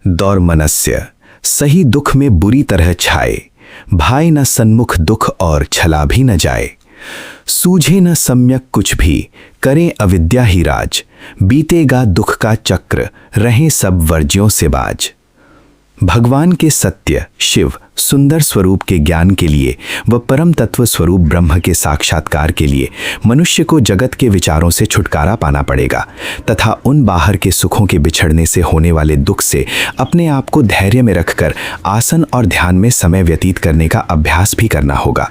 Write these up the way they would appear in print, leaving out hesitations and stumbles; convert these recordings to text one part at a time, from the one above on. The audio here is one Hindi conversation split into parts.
दौर्मनस्य सही दुख में बुरी तरह छाए, भाई न सन्मुख दुख और छला भी न जाए। सूझे न सम्यक कुछ भी, करें अविद्या ही राज, बीतेगा दुख का चक्र, रहें सब वर्ज्यों से बाज। भगवान के सत्य, शिव, सुंदर स्वरूप के ज्ञान के लिए व परम तत्व स्वरूप ब्रह्म के साक्षात्कार के लिए मनुष्य को जगत के विचारों से छुटकारा पाना पड़ेगा तथा उन बाहर के सुखों के बिछड़ने से होने वाले दुख से अपने आप को धैर्य में रखकर आसन और ध्यान में समय व्यतीत करने का अभ्यास भी करना होगा।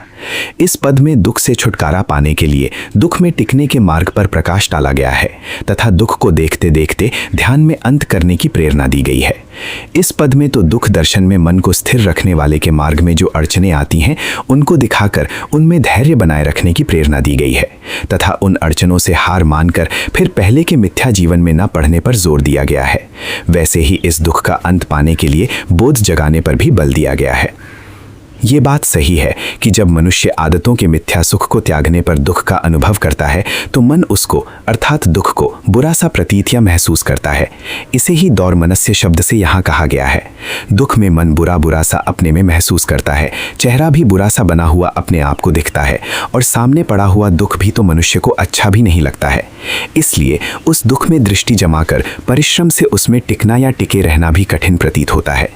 इस पद में दुख से छुटकारा पाने के लिए दुख में टिकने के मार्ग पर प्रकाश डाला गया है तथा दुख को देखते देखते ध्यान में अंत करने की प्रेरणा दी गई है। इस पद में तो दुख दर्शन में मन को स्थिर रखने वाले के मार्ग में जो अड़चनें आती हैं उनको दिखाकर उनमें धैर्य बनाए रखने की प्रेरणा दी गई है तथा उन अड़चनों से हार मानकर फिर पहले के मिथ्या जीवन में न पढ़ने पर जोर दिया गया है। वैसे ही इस दुख का अंत पाने के लिए बोध जगाने पर भी बल दिया गया है। ये बात सही है कि जब मनुष्य आदतों के मिथ्या सुख को त्यागने पर दुख का अनुभव करता है तो मन उसको अर्थात दुख को बुरा सा प्रतीत या महसूस करता है। इसे ही दौर्मनस्य शब्द से यहाँ कहा गया है। दुख में मन बुरा बुरा सा अपने में महसूस करता है, चेहरा भी बुरा सा बना हुआ अपने आप को दिखता है और सामने पड़ा हुआ दुख भी तो मनुष्य को अच्छा भी नहीं लगता है। इसलिए उस दुख में दृष्टि जमाकर परिश्रम से उसमें टिकना या टिके रहना भी कठिन प्रतीत होता है।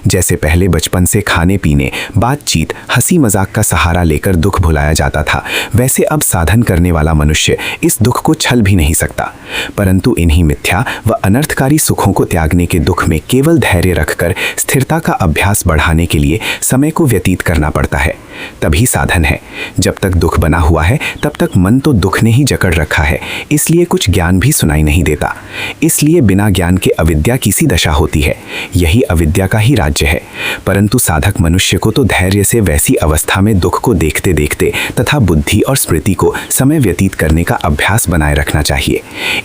जैसे पहले बचपन से खाने पीने, बातचीत, हंसी मजाक का सहारा लेकर दुख भुलाया जाता था, वैसे अब साधन करने वाला मनुष्य इस दुख को छल भी नहीं सकता, परंतु इन्हीं मिथ्या व अनर्थकारी सुखों को त्यागने के दुख में केवल धैर्य रखकर स्थिरता का अभ्यास बढ़ाने के लिए समय को व्यतीत करना पड़ता है। तभी साधन है। जब तक दुख बना हुआ है तब तक मन तो दुख ने ही जकड़ रखा है, इसलिए कुछ ज्ञान भी सुनाई नहीं देता। इसलिए बिना ज्ञान के अविद्या की सी दशा होती है। यही अविद्या का ही राज्य है। परंतु साधक मनुष्य को तो धैर्य से वैसी अवस्था में दुख को देखते देखते तथा बुद्धि और स्मृति को समय व्यतीत करने का अभ्यास बनाए रखना चाहिए।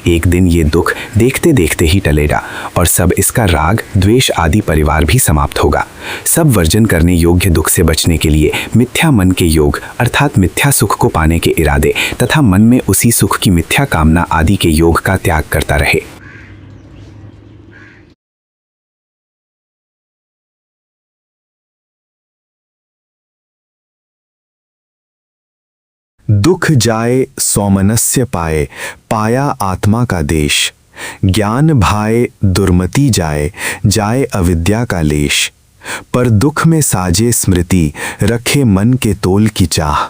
एक दिन ये दुख देखते देखते ही टलेगा और सब इसका राग, द्वेष आदि परिवार भी समाप्त होगा। सब वर्जन करने योग्य दुख से बचने के लिए मिथ्या मन के योग अर्थात मिथ्या सुख को पाने के इरादे तथा मन में उसी सुख की मिथ्या कामना आदि के योग का त्याग करता रहे। दुख जाए सौमनस्य पाए, पाया आत्मा का देश। ज्ञान भाए दुर्मति जाए, जाए अविद्या का लेश। पर दुख में साजे स्मृति, रखे मन के तोल की चाह।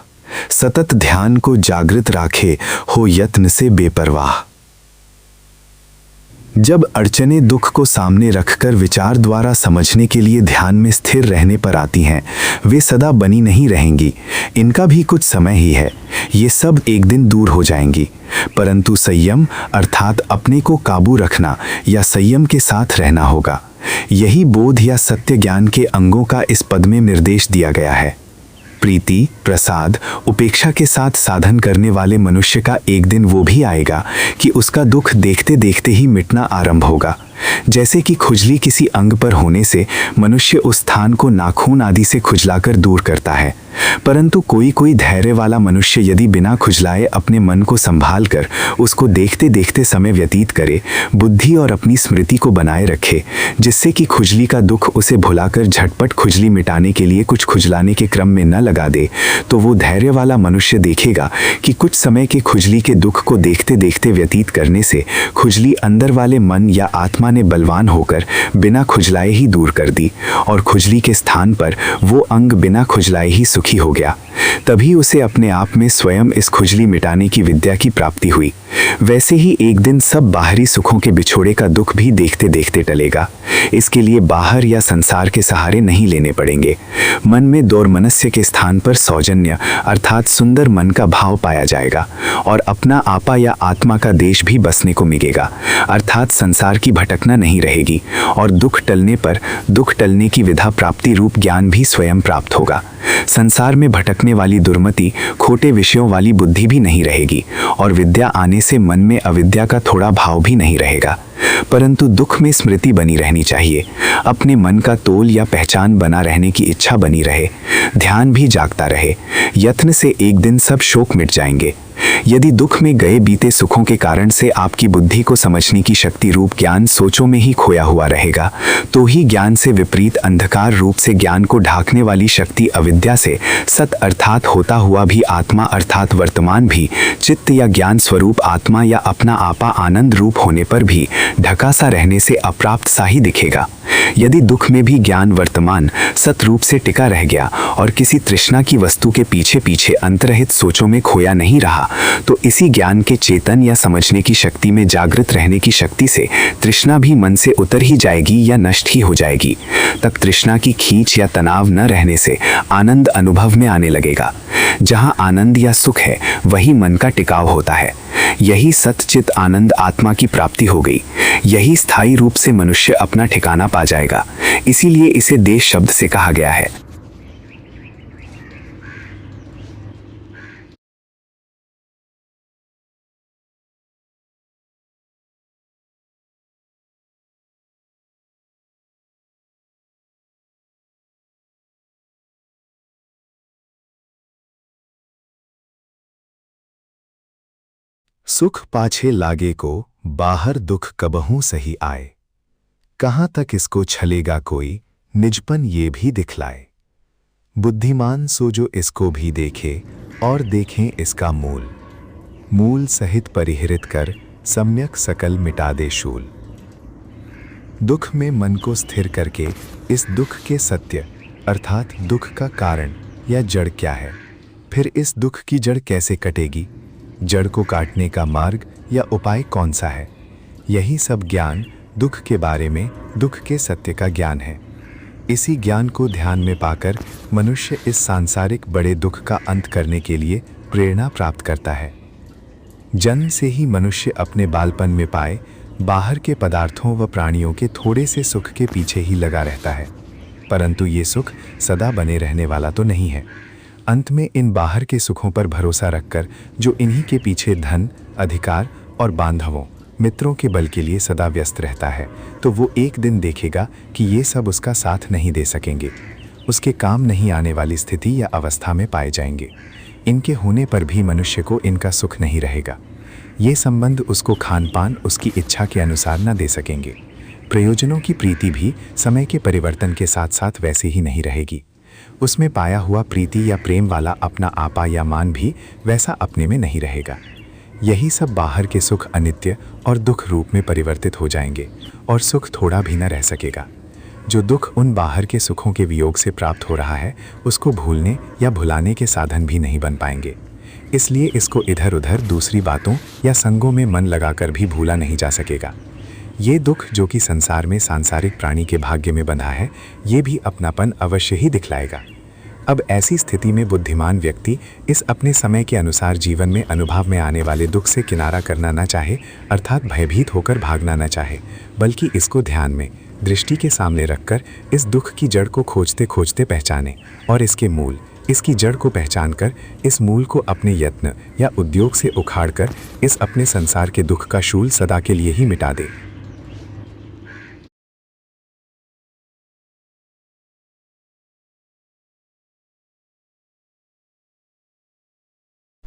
सतत ध्यान को जागृत राखे, हो यत्न से बेपरवाह। जब अड़चनें दुख को सामने रखकर विचार द्वारा समझने के लिए ध्यान में स्थिर रहने पर आती हैं, वे सदा बनी नहीं रहेंगी। इनका भी कुछ समय ही है। ये सब एक दिन दूर हो जाएंगी। परंतु संयम अर्थात अपने को काबू रखना या संयम के साथ रहना होगा। यही बोध या सत्य ज्ञान के अंगों का इस पद में निर्देश दिया गया है। प्रीति, प्रसाद, उपेक्षा के साथ साधन करने वाले मनुष्य का एक दिन वो भी आएगा कि उसका दुख देखते देखते ही मिटना आरंभ होगा। जैसे कि खुजली किसी अंग पर होने से मनुष्य उस स्थान को नाखून आदि से खुजलाकर दूर करता है, परंतु कोई कोई धैर्य वाला मनुष्य यदि बिना खुजलाए अपने मन को संभाल कर उसको देखते देखते समय व्यतीत करे, बुद्धि और अपनी स्मृति को बनाए रखे, जिससे कि खुजली का दुख उसे भुलाकर झटपट खुजली मिटाने के लिए कुछ खुजलाने के क्रम में न लगा दे, तो वो धैर्य वाला मनुष्य देखेगा कि कुछ समय के खुजली के दुख को देखते देखते व्यतीत करने से खुजली अंदर वाले मन या आत्मा ने बलवान होकर बिना खुजलाए ही दूर कर दी और खुजली के स्थान पर वो अंग बिना खुजलाए ही सुखी हो गया। तभी उसे अपने आप में स्वयं इस खुजली मिटाने की विद्या की प्राप्ति हुई। वैसे ही एक दिन सब बाहरी सुखों के बिछोड़े का दुख भी देखते देखते टलेगा। इसके लिए बाहर या संसार के सहारे नहीं लेने पड़ेंगे। मन में दौर्मनस्य के स्थान पर सौजन्य अर्थात सुंदर मन का भाव पाया जाएगा और अपना आपा या आत्मा का देश भी बसने को मिलेगा, अर्थात संसार की भटकना नहीं रहेगी और दुख टलने पर दुख टलने की विधा प्राप्ति रूप ज्ञान भी स्वयं प्राप्त होगा। संसार में भटकने वाली दुर्मति, खोटे विषयों वाली बुद्धि भी नहीं रहेगी और विद्या आने से मन में अविद्या का थोड़ा भाव भी नहीं रहेगा। परंतु दुख में स्मृति बनी रहनी चाहिए। अपने मन का तोल या पहचान बना रहने की इच्छा बनी रहे, ध्यान भी जागता रहे। यत्न से एक दिन सब शोक मिट जाएंगे। यदि दुख में गए बीते सुखों के कारण से आपकी बुद्धि को समझने की शक्ति रूप ज्ञान सोचों में ही खोया हुआ रहेगा, तो ही ज्ञान से विपरीत अंधकार रूप से ज्ञान को ढांकने वाली शक्ति अविद्या से सत अर्थात होता हुआ भी आत्मा अर्थात वर्तमान भी चित्त या ज्ञान स्वरूप आत्मा या अपना आपा आनंद रूप होने पर भी ढका सा रहने से अप्राप्त सा ही दिखेगा। यदि दुख में भी ज्ञान वर्तमान सत रूप से टिका रह गया और किसी तृष्णा की वस्तु के पीछे पीछे अंतरहित सोचों में खोया नहीं रहा, तो इसी ज्ञान के चेतन या समझने की शक्ति में जागृत रहने की शक्ति से तृष्णा भी मन से उतर ही जाएगी या नष्ट ही हो जाएगी। तब तृष्णा की खींच या तनाव न रहने से आनंद अनुभव में आने लगेगा। जहाँ आनंद या सुख है वही मन का टिकाव होता है। यही सतचित आनंद आत्मा की प्राप्ति हो गई। यही स्थायी रूप से मनुष्य अपना ठिकाना पा जाएगा। इसीलिए इसे देश शब्द से कहा गया है। सुख पाछे लागे को बाहर दुख कबहू सही आए, कहाँ तक इसको छलेगा कोई निजपन ये भी दिखलाए। बुद्धिमान सो जो इसको भी देखे और देखें इसका मूल, मूल सहित परिहरित कर सम्यक सकल मिटा दे शूल। दुख में मन को स्थिर करके इस दुख के सत्य अर्थात दुख का कारण या जड़ क्या है, फिर इस दुख की जड़ कैसे कटेगी, जड़ को काटने का मार्ग या उपाय कौन सा है, यही सब ज्ञान दुख के बारे में दुख के सत्य का ज्ञान है। इसी ज्ञान को ध्यान में पाकर मनुष्य इस सांसारिक बड़े दुख का अंत करने के लिए प्रेरणा प्राप्त करता है। जन्म से ही मनुष्य अपने बालपन में पाए बाहर के पदार्थों व प्राणियों के थोड़े से सुख के पीछे ही लगा रहता है, परंतु ये सुख सदा बने रहने वाला तो नहीं है। अंत में इन बाहर के सुखों पर भरोसा रखकर जो इन्हीं के पीछे धन, अधिकार और बांधवों, मित्रों के बल के लिए सदा व्यस्त रहता है, तो वो एक दिन देखेगा कि ये सब उसका साथ नहीं दे सकेंगे, उसके काम नहीं आने वाली स्थिति या अवस्था में पाए जाएंगे। इनके होने पर भी मनुष्य को इनका सुख नहीं रहेगा। ये संबंध उसको खान पान उसकी इच्छा के अनुसार न दे सकेंगे। प्रयोजनों की प्रीति भी समय के परिवर्तन के साथ साथ वैसे ही नहीं रहेगी। उसमें पाया हुआ प्रीति या प्रेम वाला अपना आपा या मान भी वैसा अपने में नहीं रहेगा। यही सब बाहर के सुख अनित्य और दुख रूप में परिवर्तित हो जाएंगे और सुख थोड़ा भी न रह सकेगा। जो दुख उन बाहर के सुखों के वियोग से प्राप्त हो रहा है, उसको भूलने या भुलाने के साधन भी नहीं बन पाएंगे। इसलिए इसको इधर उधर दूसरी बातों या संगों में मन लगाकर भी भूला नहीं जा सकेगा। ये दुख जो कि संसार में सांसारिक प्राणी के भाग्य में बंधा है, ये भी अपनापन अवश्य ही दिखलाएगा। अब ऐसी स्थिति में बुद्धिमान व्यक्ति इस अपने समय के अनुसार जीवन में अनुभव में आने वाले दुख से किनारा करना न चाहे, अर्थात भयभीत होकर भागना न चाहे, बल्कि इसको ध्यान में दृष्टि के सामने रखकर इस दुख की जड़ को खोजते खोजते पहचाने और इसके मूल, इसकी जड़ को पहचानकर इस मूल को अपने यत्न या उद्योग से उखाड़कर इस अपने संसार के दुख का शूल सदा के लिए ही मिटा दे।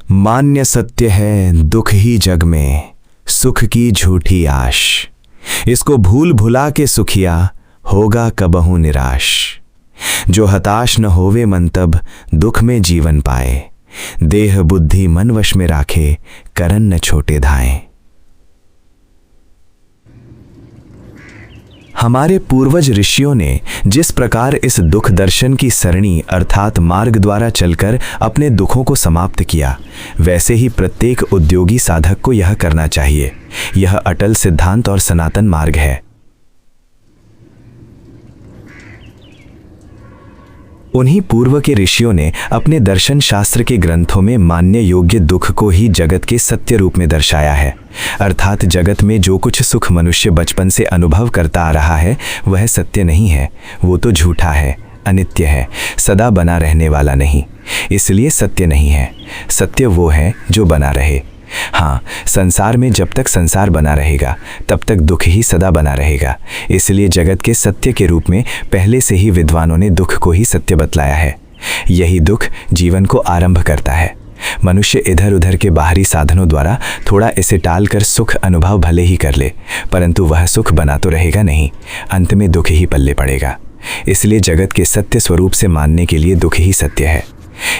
मान्य सत्य है दुख ही जग में, सुख की झूठी आश। इसको भूल भुला के सुखिया, होगा कबहू निराश। जो हताश न होवे मन तब, दुख में जीवन पाए। देह बुद्धि मन वश में राखे, करन न छोटे धाएं। हमारे पूर्वज ऋषियों ने जिस प्रकार इस दुख दर्शन की सरणी अर्थात मार्ग द्वारा चलकर अपने दुखों को समाप्त किया, वैसे ही प्रत्येक उद्योगी साधक को यह करना चाहिए। यह अटल सिद्धांत और सनातन मार्ग है। उन्हीं पूर्व के ऋषियों ने अपने दर्शन शास्त्र के ग्रंथों में मान्य योग्य दुख को ही जगत के सत्य रूप में दर्शाया है। अर्थात जगत में जो कुछ सुख मनुष्य बचपन से अनुभव करता आ रहा है वह सत्य नहीं है, वो तो झूठा है, अनित्य है, सदा बना रहने वाला नहीं। इसलिए सत्य नहीं है। सत्य वो है जो बना रहे। हाँ, संसार में जब तक संसार बना रहेगा तब तक दुख ही सदा बना रहेगा। इसलिए जगत के सत्य के रूप में पहले से ही विद्वानों ने दुख को ही सत्य बतलाया है। यही दुख जीवन को आरंभ करता है। मनुष्य इधर उधर के बाहरी साधनों द्वारा थोड़ा इसे टालकर सुख अनुभव भले ही कर ले, परंतु वह सुख बना तो रहेगा नहीं, अंत में दुख ही पल्ले पड़ेगा। इसलिए जगत के सत्य स्वरूप से मानने के लिए दुख ही सत्य है।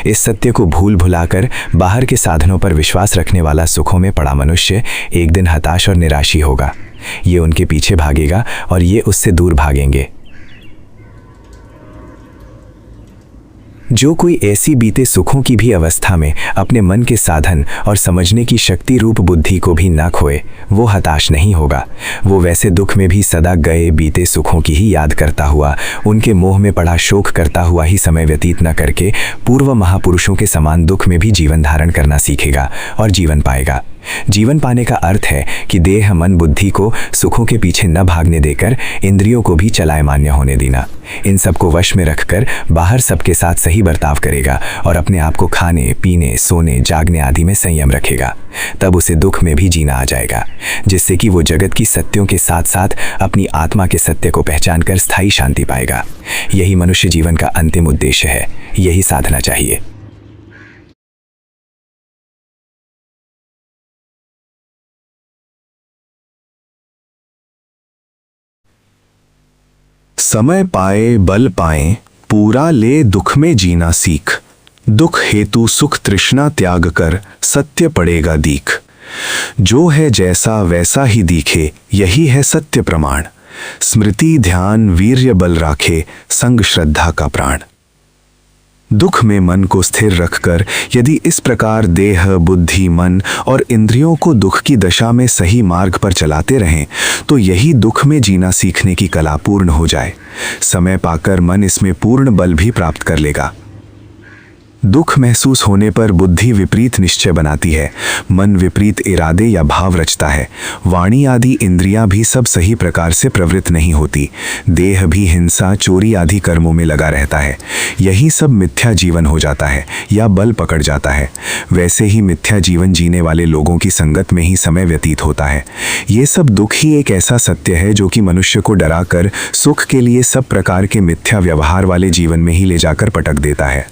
इस सत्य को भूल भुलाकर बाहर के साधनों पर विश्वास रखने वाला सुखों में पड़ा मनुष्य एक दिन हताश और निराशी होगा। ये उनके पीछे भागेगा और ये उससे दूर भागेंगे। जो कोई ऐसी बीते सुखों की भी अवस्था में अपने मन के साधन और समझने की शक्ति रूप बुद्धि को भी ना खोए, वो हताश नहीं होगा। वो वैसे दुख में भी सदा गए बीते सुखों की ही याद करता हुआ, उनके मोह में पड़ा शोक करता हुआ ही समय व्यतीत न करके पूर्व महापुरुषों के समान दुख में भी जीवन धारण करना सीखेगा और जीवन पाएगा। जीवन पाने का अर्थ है कि देह मन बुद्धि को सुखों के पीछे न भागने देकर इंद्रियों को भी चलायमान्य होने देना। इन सब को वश में रखकर बाहर सबके साथ सही बर्ताव करेगा और अपने आप को खाने पीने सोने जागने आदि में संयम रखेगा। तब उसे दुख में भी जीना आ जाएगा, जिससे कि वो जगत की सत्यों के साथ साथ अपनी आत्मा के सत्य को पहचान कर स्थायी शांति पाएगा। यही मनुष्य जीवन का अंतिम उद्देश्य है, यही साधना चाहिए। समय पाए बल पाए, पूरा ले दुख में जीना सीख। दुख हेतु सुख तृष्णा त्याग कर, सत्य पड़ेगा दीख। जो है जैसा वैसा ही दिखे, यही है सत्य प्रमाण। स्मृति ध्यान वीर्य बल राखे, संग श्रद्धा का प्राण। दुख में मन को स्थिर रखकर यदि इस प्रकार देह बुद्धि मन और इंद्रियों को दुख की दशा में सही मार्ग पर चलाते रहें तो यही दुख में जीना सीखने की कला पूर्ण हो जाए। समय पाकर मन इसमें पूर्ण बल भी प्राप्त कर लेगा। दुख महसूस होने पर बुद्धि विपरीत निश्चय बनाती है, मन विपरीत इरादे या भाव रचता है, वाणी आदि इंद्रियां भी सब सही प्रकार से प्रवृत्त नहीं होती, देह भी हिंसा चोरी आदि कर्मों में लगा रहता है। यही सब मिथ्या जीवन हो जाता है या बल पकड़ जाता है। वैसे ही मिथ्या जीवन जीने वाले लोगों की संगत में ही समय व्यतीत होता है। ये सब दुख ही एक ऐसा सत्य है जो कि मनुष्य को डराकर सुख के लिए सब प्रकार के मिथ्या व्यवहार वाले जीवन में ही ले जाकर पटक देता है।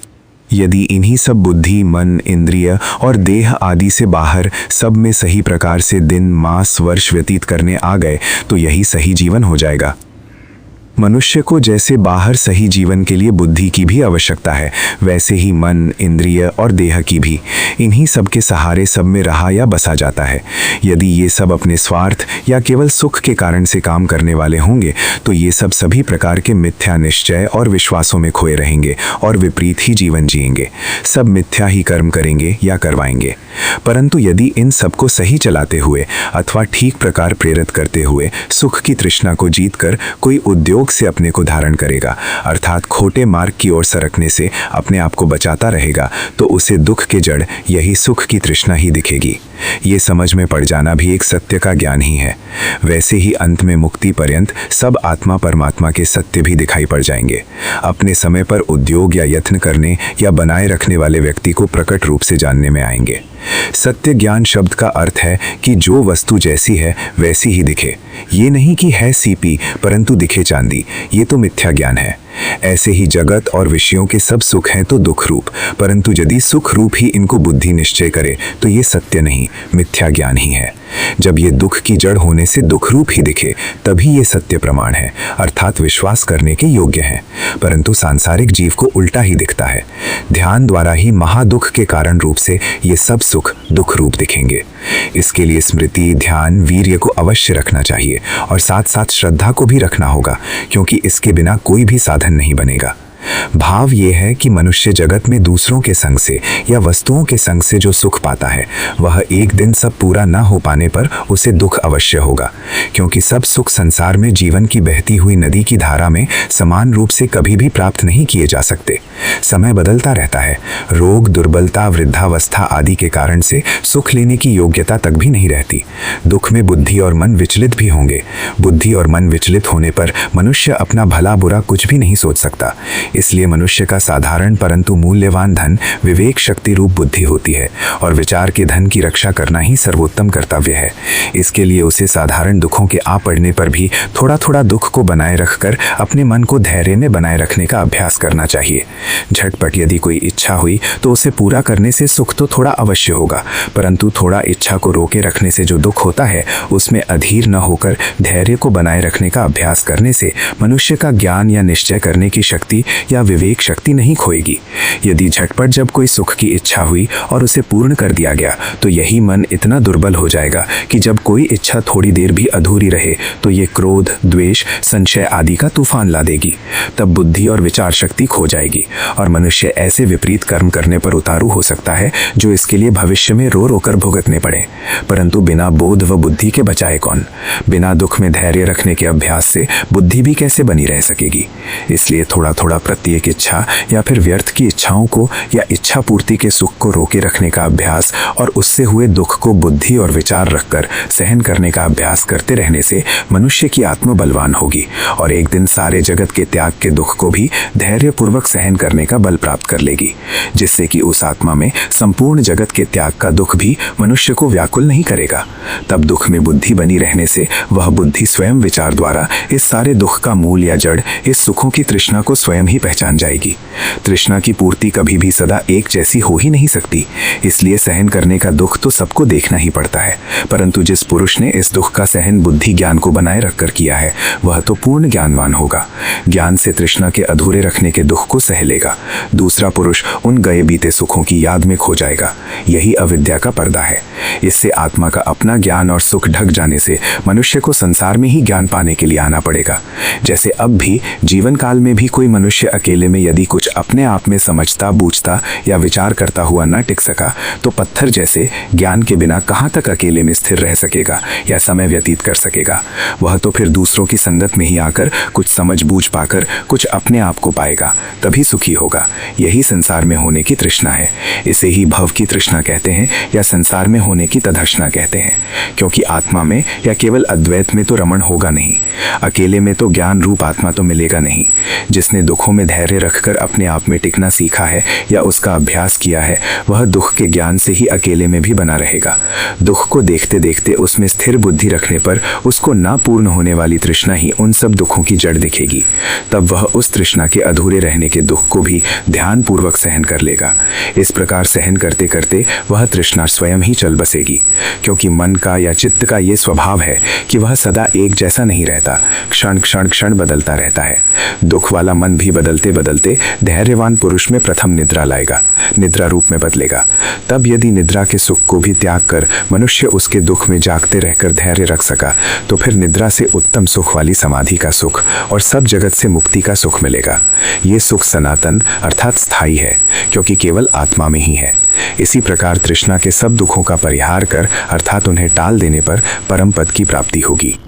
यदि इन्हीं सब बुद्धि मन इंद्रिय और देह आदि से बाहर सब में सही प्रकार से दिन मास वर्ष व्यतीत करने आ गए तो यही सही जीवन हो जाएगा। मनुष्य को जैसे बाहर सही जीवन के लिए बुद्धि की भी आवश्यकता है, वैसे ही मन इंद्रिय और देह की भी। इन्हीं सब के सहारे सब में रहा या बसा जाता है। यदि ये सब अपने स्वार्थ या केवल सुख के कारण से काम करने वाले होंगे तो ये सब सभी प्रकार के मिथ्या निश्चय और विश्वासों में खोए रहेंगे और विपरीत ही जीवन जिएंगे। सब मिथ्या ही कर्म करेंगे या करवाएंगे। परंतु यदि इन सबको सही चलाते हुए अथवा ठीक प्रकार प्रेरित करते हुए सुख की तृष्णा को जीतकर कोई उद्योग से अपने को धारण करेगा, अर्थात खोटे मार्ग की ओर सरकने से अपने आप को बचाता रहेगा, तो उसे दुख के जड़ यही सुख की तृष्णा ही दिखेगी। ये समझ में पड़ जाना भी एक सत्य का ज्ञान ही है। वैसे ही अंत में मुक्ति पर्यंत सब आत्मा परमात्मा के सत्य भी दिखाई पड़ जाएंगे। अपने समय पर उद्योग या यत्न करने या बनाए रखने वाले व्यक्ति को प्रकट रूप से जानने में आएंगे। सत्य ज्ञान शब्द का अर्थ है कि जो वस्तु जैसी है वैसी ही दिखे। ये नहीं कि है सीपी परंतु दिखे चांदी, ये तो मिथ्या ज्ञान है। ऐसे ही जगत और विषयों के सब सुख हैं तो दुख रूप, परंतु यदि सुख रूप ही इनको बुद्धि निश्चय करे तो ये सत्य नहीं मिथ्या ज्ञान ही है। जब ये दुख की जड़ होने से दुख रूप ही दिखे तभी ये सत्य प्रमाण है, अर्थात विश्वास करने के योग्य है। परंतु सांसारिक जीव को उल्टा ही दिखता है। ध्यान द्वारा ही महादुख के कारण रूप से ये सब सुख दुख रूप दिखेंगे। इसके लिए स्मृति ध्यान वीर्य को अवश्य रखना चाहिए और साथ साथ श्रद्धा को भी रखना होगा, क्योंकि इसके बिना कोई भी साधन नहीं बनेगा। भाव ये है कि मनुष्य जगत में दूसरों के संग से या वस्तुओं के संग से जो सुख पाता है वह एक दिन सब पूरा न हो पाने पर उसे दुख अवश्य होगा, क्योंकि सब सुख संसार में जीवन की बहती हुई नदी की धारा में समान रूप से कभी भी प्राप्त नहीं किए जा सकते। समय बदलता रहता है। रोग दुर्बलता वृद्धावस्था आदि के कारण से सुख लेने की योग्यता तक भी नहीं रहती। दुख में बुद्धि और मन विचलित भी होंगे। बुद्धि और मन विचलित होने पर मनुष्य अपना भला बुरा कुछ भी नहीं सोच सकता। इसलिए मनुष्य का साधारण परंतु मूल्यवान धन विवेक शक्ति रूप बुद्धि होती है और विचार के धन की रक्षा करना ही सर्वोत्तम कर्तव्य है। इसके लिए उसे साधारण दुखों के आ पड़ने पर भी थोड़ा थोड़ा दुख को बनाए रखकर अपने मन को धैर्य में बनाए रखने का अभ्यास करना चाहिए। झटपट यदि कोई इच्छा हुई तो उसे पूरा करने से सुख तो थोड़ा अवश्य होगा, परंतु थोड़ा इच्छा को रोके रखने से जो दुख होता है उसमें अधीर न होकर धैर्य को बनाए रखने का अभ्यास करने से मनुष्य का ज्ञान या निश्चय करने की शक्ति या विवेक शक्ति नहीं खोएगी। यदि झटपट जब कोई सुख की इच्छा हुई और उसे पूर्ण कर दिया गया तो यही मन इतना दुर्बल हो जाएगा कि जब कोई इच्छा थोड़ी देर भी अधूरी रहे तो ये क्रोध, द्वेष, संशय आदि का तूफान ला देगी। तब बुद्धि और विचार शक्ति खो जाएगी और मनुष्य ऐसे विपरीत कर्म करने पर उतारू हो सकता है जो इसके लिए भविष्य में रो रो कर भुगतने पड़े। परंतु बिना बोध व बुद्धि के बचाए कौन? बिना दुख में धैर्य रखने के अभ्यास से बुद्धि भी कैसे बनी रह सकेगी? इसलिए थोड़ा थोड़ा प्रत्येक इच्छा या फिर व्यर्थ की इच्छाओं को या इच्छा पूर्ति के सुख को रोके रखने का अभ्यास और उससे हुए दुख को बुद्धि और विचार रखकर सहन करने का अभ्यास करते रहने से मनुष्य की आत्मा बलवान होगी और एक दिन सारे जगत के त्याग के दुख को भी धैर्यपूर्वक सहन करने का बल प्राप्त कर लेगी, जिससे कि उस आत्मा में संपूर्ण जगत के त्याग का दुख भी मनुष्य को व्याकुल नहीं करेगा। तब दुख में बुद्धि बनी रहने से वह बुद्धि स्वयं विचार द्वारा इस सारे दुख का मूल या जड़, इस सुखों की तृष्णा को स्वयं ही पहचान जाएगी। तृष्णा की पूर्ति कभी भी सदा एक जैसी हो ही नहीं सकती, इसलिए सहन करने का दुख तो सबको देखना ही पड़ता है, परंतु जिस पुरुष ने इस दुख का सहन बुद्धि ज्ञान को बनाए रखकर किया है वह तो पूर्ण ज्ञानवान होगा। ज्ञान से तृष्णा के अधूरे रखने के दुख को सह लेगा। दूसरा पुरुष उन गए बीते सुखों की याद में खो जाएगा। यही अविद्या का पर्दा है। इससे आत्मा का अपना ज्ञान और सुख ढक जाने से मनुष्य को संसार में ही ज्ञान पाने के लिए आना पड़ेगा। जैसे अब भी जीवन काल में भी कोई मनुष्य अकेले में यदि कुछ अपने आप में समझता, बूझता या विचार करता हुआ न टिक सका तो पत्थर जैसे ज्ञान के बिना कहाँ तक अकेले में स्थिर रह सकेगा या समय व्यतीत कर सकेगा। वह तो फिर दूसरों की संगत में ही आकर कुछ समझ बूझ पाकर कुछ अपने आप को पाएगा, तभी सुखी होगा। यही संसार में होने की तृष्णा है। इसे ही भव की तृष्णा कहते हैं या संसार में होने की तदर्शना कहते हैं, क्योंकि आत्मा में या केवल अद्वैत में तो रमण होगा नहीं, अकेले में तो ज्ञान रूप आत्मा तो मिलेगा नहीं। जिसने दुखों में धैर्य रखकर अपने आप में टिकना सीखा है या उसका अभ्यास किया है वह दुख के ज्ञान से ही अकेले में भी बना रहेगा। दुख को देखते देखते उसमें स्थिर बुद्धि रखने पर उसको ना पूर्ण होने वाली तृष्णा ही उन सब दुखों की जड़ दिखेगी। तब वह उस तृष्णा के अधूरे रहने के दुख को भी ध्यान पूर्वक सहन कर लेगा। इस प्रकार सहन करते करते वह तृष्णा स्वयं ही चल बसेगी, क्योंकि मन का या चित्त का ये स्वभाव है कि वह सदा एक जैसा नहीं रहता, क्षण क्षण क्षण बदलता रहता है। दुख वाला मन भी बदलते बदलते धैर्यवान पुरुष में प्रथम निद्रा लाएगा, निद्रा रूप में बदलेगा। तब यदि निद्रा के सुख को भी त्याग कर मनुष्य उसके दुख में जागते रहकर धैर्य रख सका तो फिर निद्रा से उत्तम सुख वाली समाधि का सुख और सब जगत से मुक्ति का सुख मिलेगा। ये सुख सनातन अर्थात स्थायी है, क्योंकि केवल आत्मा में ही है। इसी प्रकार तृष्णा के सब दुखों का परिहार कर अर्थात उन्हें टाल देने पर परम पद की प्राप्ति होगी।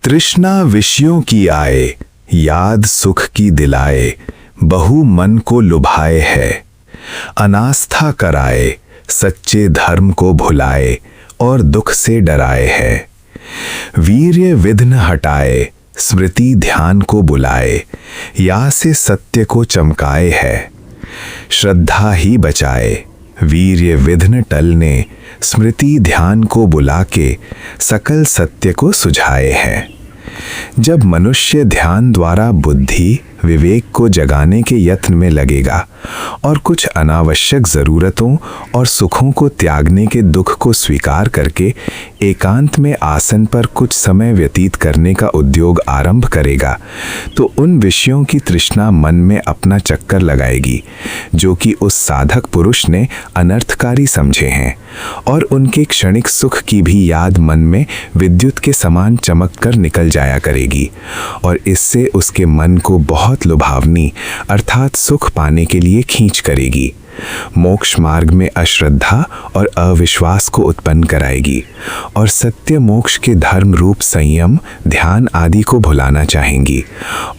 तृष्णा विषयों की आए, याद सुख की दिलाए, बहु मन को लुभाए है। अनास्था कराए, सच्चे धर्म को भुलाए और दुख से डराए है। वीर्य विघ्न हटाए, स्मृति ध्यान को बुलाए, या से सत्य को चमकाए है। श्रद्धा ही बचाए, वीर्य विघ्न टलने, स्मृति ध्यान को बुला के सकल सत्य को सुझाए है। जब मनुष्य ध्यान द्वारा बुद्धि विवेक को जगाने के यत्न में लगेगा और कुछ अनावश्यक ज़रूरतों और सुखों को त्यागने के दुख को स्वीकार करके एकांत में आसन पर कुछ समय व्यतीत करने का उद्योग आरंभ करेगा तो उन विषयों की तृष्णा मन में अपना चक्कर लगाएगी जो कि उस साधक पुरुष ने अनर्थकारी समझे हैं, और उनके क्षणिक सुख की भी याद मन में विद्युत के समान चमक कर निकल जाया करेगी और इससे उसके मन को बहुत लुभावनी अर्थात सुख पाने के लिए खींच करेगी। मोक्ष मार्ग में अश्रद्धा और अविश्वास को उत्पन्न कराएगी और सत्य मोक्ष के धर्म रूप संयम, ध्यान आदि को भुलाना चाहेंगी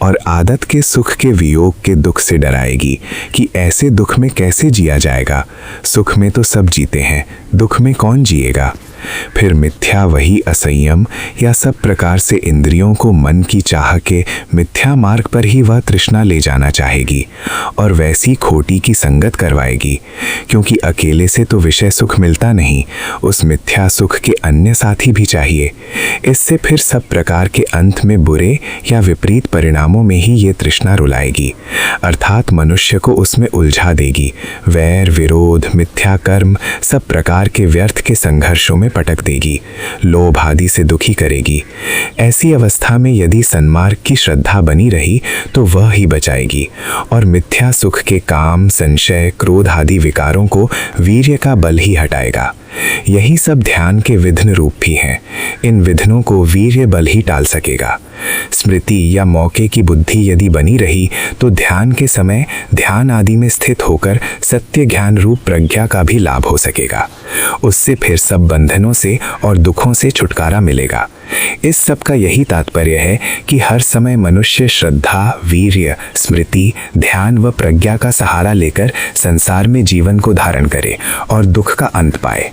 और आदत के सुख के वियोग के दुख से डराएगी कि ऐसे दुख में कैसे जिया जाएगा। सुख में तो सब जीते हैं, दुख में कौन जिएगा। फिर मिथ्या वही असंयम या सब प्रकार से इंद्रियों को मन की चाह के मिथ्या मार्ग पर ही वह तृष्णा ले जाना चाहेगी और वैसी खोटी की संगत करवाएगी, क्योंकि अकेले से तो विषय सुख मिलता नहीं, उस मिथ्या सुख के अन्य साथी भी चाहिए। इससे फिर सब प्रकार के अंत में बुरे या विपरीत परिणामों में ही ये तृष्णा रुलाएगी, अर्थात मनुष्य को उसमें उलझा देगी। वैर, विरोध, मिथ्या कर्म सब प्रकार के व्यर्थ के संघर्षों में पटक देगी, लोभ आदि से दुखी करेगी। ऐसी अवस्था में यदि सन्मार्ग की श्रद्धा बनी रही तो वह ही बचाएगी और मिथ्या सुख के काम, संशय, क्रोध आदि विकारों को वीर्य का बल ही हटाएगा। यही सब ध्यान के विघ्न रूप भी हैं। इन विघ्नों को वीर्य बल ही टाल सकेगा। स्मृति या मौके की बुद्धि यदि बनी रही तो ध्यान के समय ध्यान आदि में स्थित होकर सत्य ज्ञान रूप प्रज्ञा का भी लाभ हो सकेगा। उससे फिर सब बंधनों से और दुखों से छुटकारा मिलेगा। इस सब का यही तात्पर्य है कि हर समय मनुष्य श्रद्धा, वीर्य, स्मृति, ध्यान व प्रज्ञा का सहारा लेकर संसार में जीवन को धारण करे और दुख का अंत पाए।